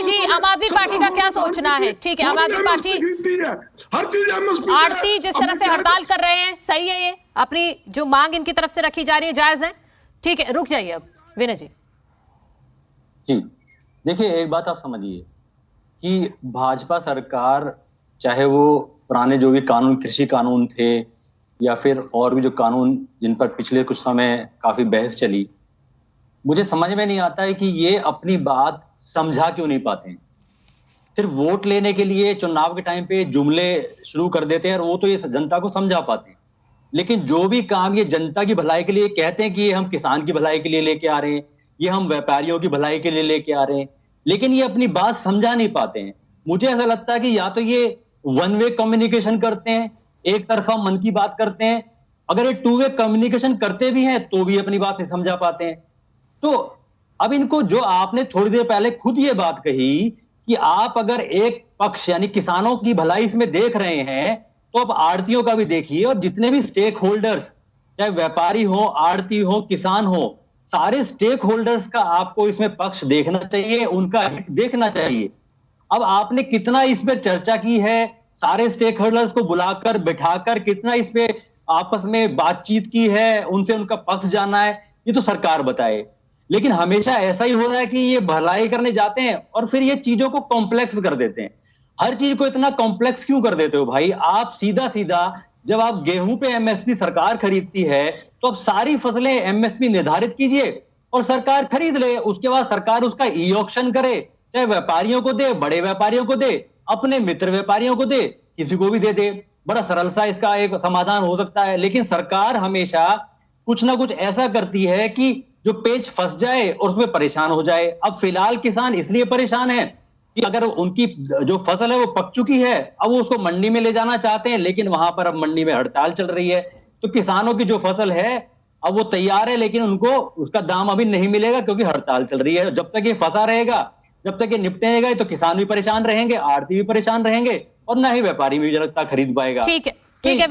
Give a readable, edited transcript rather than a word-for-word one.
जी, आम आदमी पार्टी का क्या सोचना है? ठीक है, आम आदमी पार्टी हर चीज एमएसपी आड़ती जिस तरह से हड़ताल कर रहे हैं, सही है? ये अपनी जो मांग इनकी तरफ से रखी जा रही है, जायज है? ठीक है, रुक जाइए अब विनय जी। जी देखिए, एक बात आप समझिए कि भाजपा सरकार, चाहे वो पुराने जो भी कानून, कृषि कानून थे या फिर और भी जो कानून जिन पर पिछले कुछ समय काफी बहस चली, मुझे समझ में नहीं आता है कि ये अपनी बात समझा क्यों नहीं पाते हैं। सिर्फ वोट लेने के लिए चुनाव के टाइम पे जुमले शुरू कर देते हैं और वो तो ये जनता को समझा पाते हैं, लेकिन जो भी काम ये जनता की भलाई के लिए कहते हैं कि ये हम किसान की भलाई के लिए लेके आ रहे हैं, ये हम व्यापारियों की भलाई के लिए लेके आ रहे हैं, लेकिन ये अपनी बात समझा नहीं पाते हैं। मुझे ऐसा लगता है कि या तो ये वन वे कम्युनिकेशन करते हैं, एक तरफा मन की बात करते हैं, अगर ये टू वे कम्युनिकेशन करते भी हैं तो भी अपनी बात नहीं समझा पाते हैं। तो अब इनको, जो आपने थोड़ी देर पहले खुद ये बात कही कि आप अगर एक पक्ष यानी किसानों की भलाई इसमें देख रहे हैं, तो अब आड़तियों का भी देखिए, और जितने भी स्टेक होल्डर्स, चाहे व्यापारी हो, आड़ती हो, किसान हो, सारे स्टेक होल्डर्स का आपको इसमें पक्ष देखना चाहिए, उनका हित देखना चाहिए। अब आपने कितना इस पे चर्चा की है, सारे स्टेक होल्डर्स को बुलाकर बिठाकर कितना इस पे आपस में बातचीत की है, उनसे उनका पक्ष जाना है, ये तो सरकार बताए। लेकिन हमेशा ऐसा ही हो रहा है कि ये भलाई करने जाते हैं और फिर ये चीजों को कॉम्प्लेक्स कर देते हैं। हर चीज को इतना कॉम्प्लेक्स क्यों कर देते हो भाई? आप सीधा सीधा, जब आप गेहूं पे एमएसपी सरकार खरीदती है, तो अब सारी फसलें एमएसपी निर्धारित कीजिए और सरकार खरीद ले। उसके बाद सरकार उसका ई ऑक्शन करे, चाहे व्यापारियों को दे, बड़े व्यापारियों को दे, अपने मित्र व्यापारियों को दे, किसी को भी दे। बड़ा सरल सा इसका एक समाधान हो सकता है। लेकिन सरकार हमेशा कुछ ना कुछ ऐसा करती है कि जो पेच फंस जाए और उसमें परेशान हो जाए। अब फिलहाल किसान इसलिए परेशान है कि अगर उनकी जो फसल है वो पक चुकी है, अब वो उसको मंडी में ले जाना चाहते हैं, लेकिन वहां पर अब मंडी में हड़ताल चल रही है, तो किसानों की जो फसल है अब वो तैयार है, लेकिन उनको उसका दाम अभी नहीं मिलेगा क्योंकि हड़ताल चल रही है। जब तक ये फंसा रहेगा, जब तक ये निपटेगा, तो किसान भी परेशान रहेंगे, आड़ती भी परेशान रहेंगे और ना ही व्यापारी भी जनता खरीद पाएगा। ठीक है, ठीक है।